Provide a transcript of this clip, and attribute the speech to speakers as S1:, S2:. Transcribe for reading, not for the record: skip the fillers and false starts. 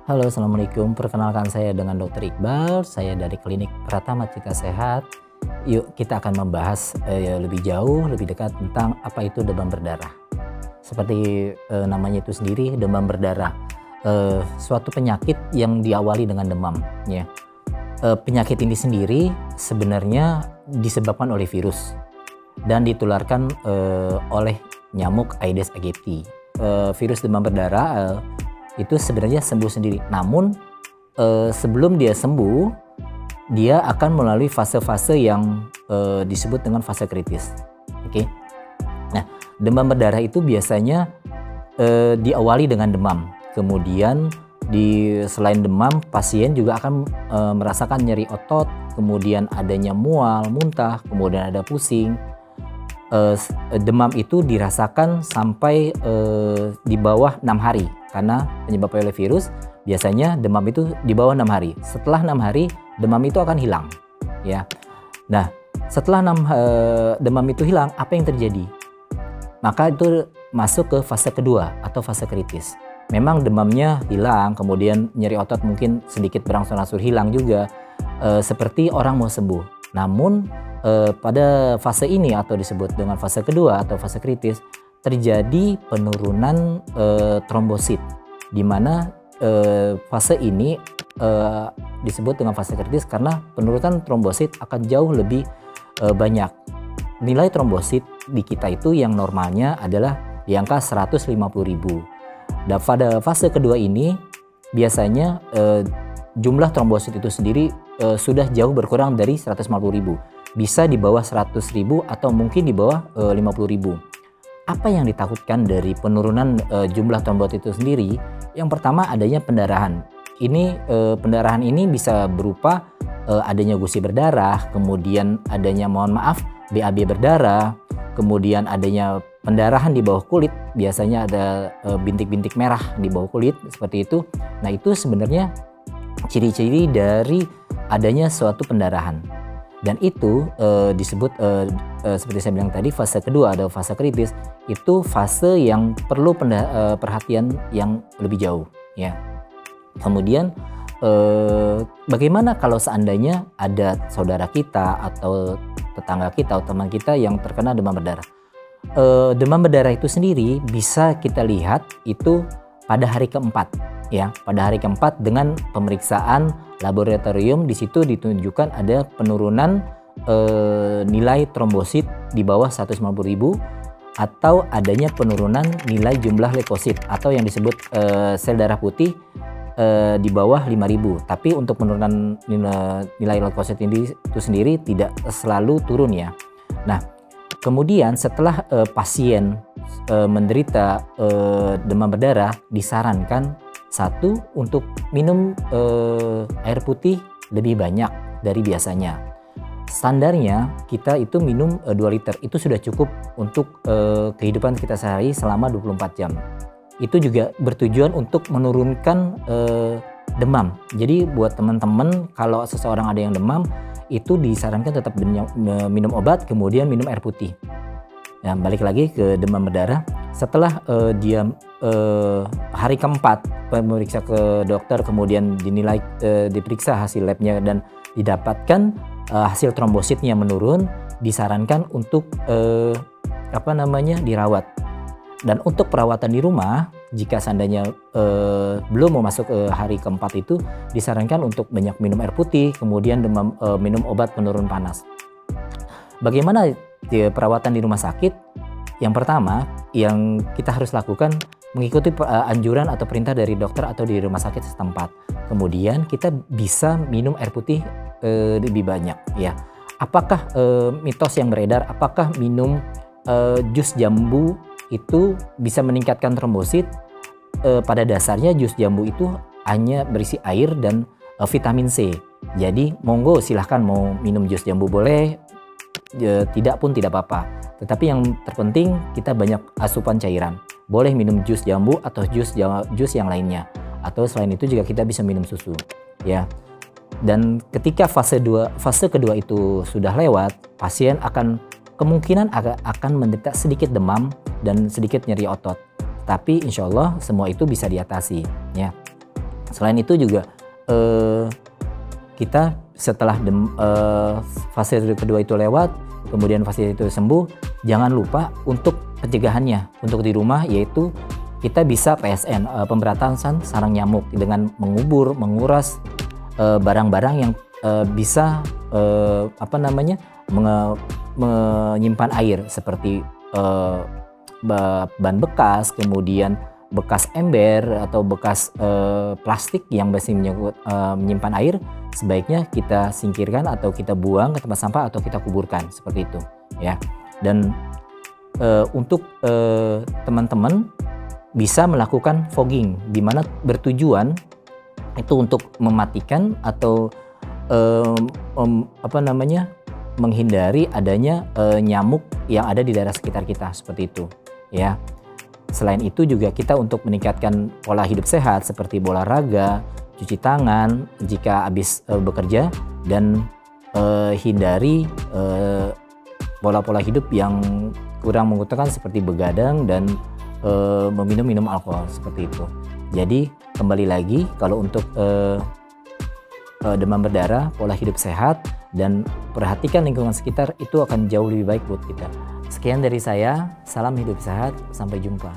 S1: Halo, Assalamualaikum. Perkenalkan saya dengan Dr. Iqbal. Saya dari Klinik Pratama Cita Sehat. Yuk kita akan membahas lebih jauh, lebih dekat tentang apa itu demam berdarah. Seperti namanya itu sendiri, demam berdarah. Suatu penyakit yang diawali dengan demam. Ya. Penyakit ini sendiri sebenarnya disebabkan oleh virus dan ditularkan oleh nyamuk Aedes aegypti. Virus demam berdarah itu sebenarnya sembuh sendiri. Namun sebelum dia sembuh, dia akan melalui fase-fase yang disebut dengan fase kritis. Oke. Nah, demam berdarah itu biasanya diawali dengan demam. Kemudian selain demam, pasien juga akan merasakan nyeri otot, kemudian adanya mual, muntah, kemudian ada pusing. Demam itu dirasakan sampai di bawah 6 hari karena penyebab oleh virus. Biasanya demam itu di bawah 6 hari. Setelah 6 hari demam itu akan hilang, ya. Nah, setelah demam itu hilang, apa yang terjadi? Maka itu masuk ke fase kedua atau fase kritis. Memang demamnya hilang, kemudian nyeri otot mungkin sedikit berangsur-angsur hilang juga, seperti orang mau sembuh. Namun pada fase ini atau disebut dengan fase kedua atau fase kritis, terjadi penurunan trombosit, di mana fase ini disebut dengan fase kritis karena penurunan trombosit akan jauh lebih banyak. Nilai trombosit di kita itu yang normalnya adalah di angka 150.000. Dan pada fase kedua ini biasanya jumlah trombosit itu sendiri sudah jauh berkurang dari 150.000. Bisa di bawah 100.000 atau mungkin di bawah 50.000. Apa yang ditakutkan dari penurunan jumlah trombosit itu sendiri? Yang pertama adanya pendarahan. Pendarahan ini bisa berupa adanya gusi berdarah, kemudian adanya BAB berdarah, kemudian adanya pendarahan di bawah kulit. Biasanya ada bintik-bintik merah di bawah kulit seperti itu. Nah, itu sebenarnya ciri-ciri dari adanya suatu pendarahan. Dan itu disebut seperti saya bilang tadi, fase kedua atau fase kritis, itu fase yang perlu perhatian yang lebih jauh, ya. Kemudian bagaimana kalau seandainya ada saudara kita atau tetangga kita atau teman kita yang terkena demam berdarah? Demam berdarah itu sendiri bisa kita lihat itu pada hari keempat, ya. Pada hari keempat dengan pemeriksaan laboratorium, di situ ditunjukkan ada penurunan nilai trombosit di bawah 150.000 atau adanya penurunan nilai jumlah leukosit atau yang disebut sel darah putih di bawah 5.000. Tapi untuk penurunan nilai leukosit itu sendiri tidak selalu turun, ya. Nah, kemudian setelah pasien menderita demam berdarah, disarankan satu, untuk minum air putih lebih banyak dari biasanya. Standarnya kita itu minum 2 liter, itu sudah cukup untuk kehidupan kita sehari selama 24 jam. Itu juga bertujuan untuk menurunkan demam. Jadi buat teman-teman, kalau seseorang ada yang demam, itu disarankan tetap minum obat, kemudian minum air putih. Nah, balik lagi ke demam berdarah. Setelah dia hari keempat memeriksa ke dokter, kemudian dinilai diperiksa hasil labnya dan didapatkan hasil trombositnya menurun, disarankan untuk dirawat. Dan untuk perawatan di rumah, jika seandainya belum mau masuk ke hari keempat itu, disarankan untuk banyak minum air putih, kemudian minum obat penurun panas. Bagaimana perawatan di rumah sakit? Yang pertama yang kita harus lakukan, mengikuti anjuran atau perintah dari dokter atau di rumah sakit setempat. Kemudian kita bisa minum air putih lebih banyak, ya. Apakah mitos yang beredar, apakah minum jus jambu itu bisa meningkatkan trombosit? Pada dasarnya jus jambu itu hanya berisi air dan vitamin C. Jadi monggo silahkan mau minum jus jambu boleh, tidak pun tidak apa-apa. Tetapi yang terpenting kita banyak asupan cairan. Boleh minum jus jambu atau jus yang lainnya. Atau selain itu juga kita bisa minum susu, ya. Dan ketika fase kedua itu sudah lewat, pasien kemungkinan akan menderita sedikit demam dan sedikit nyeri otot. Tapi insya Allah semua itu bisa diatasi, ya. Selain itu juga kita setelah fase kedua itu lewat, kemudian fase itu sembuh, jangan lupa untuk pencegahannya untuk di rumah, yaitu kita bisa PSN, pemberantasan sarang nyamuk, dengan menguras barang-barang yang bisa menyimpan air, seperti ban bekas, kemudian bekas ember atau bekas plastik yang masih menyimpan air, sebaiknya kita singkirkan atau kita buang ke tempat sampah atau kita kuburkan, seperti itu ya. Dan untuk teman-teman bisa melakukan fogging, di mana bertujuan itu untuk mematikan atau menghindari adanya nyamuk yang ada di daerah sekitar kita, seperti itu ya. Selain itu juga kita untuk meningkatkan pola hidup sehat seperti olahraga, cuci tangan jika habis bekerja, dan hindari pola-pola hidup yang kurang menguntungkan seperti begadang dan meminum alkohol, seperti itu. Jadi kembali lagi, kalau untuk demam berdarah, pola hidup sehat dan perhatikan lingkungan sekitar, itu akan jauh lebih baik buat kita. Sekian dari saya, salam hidup sehat, sampai jumpa.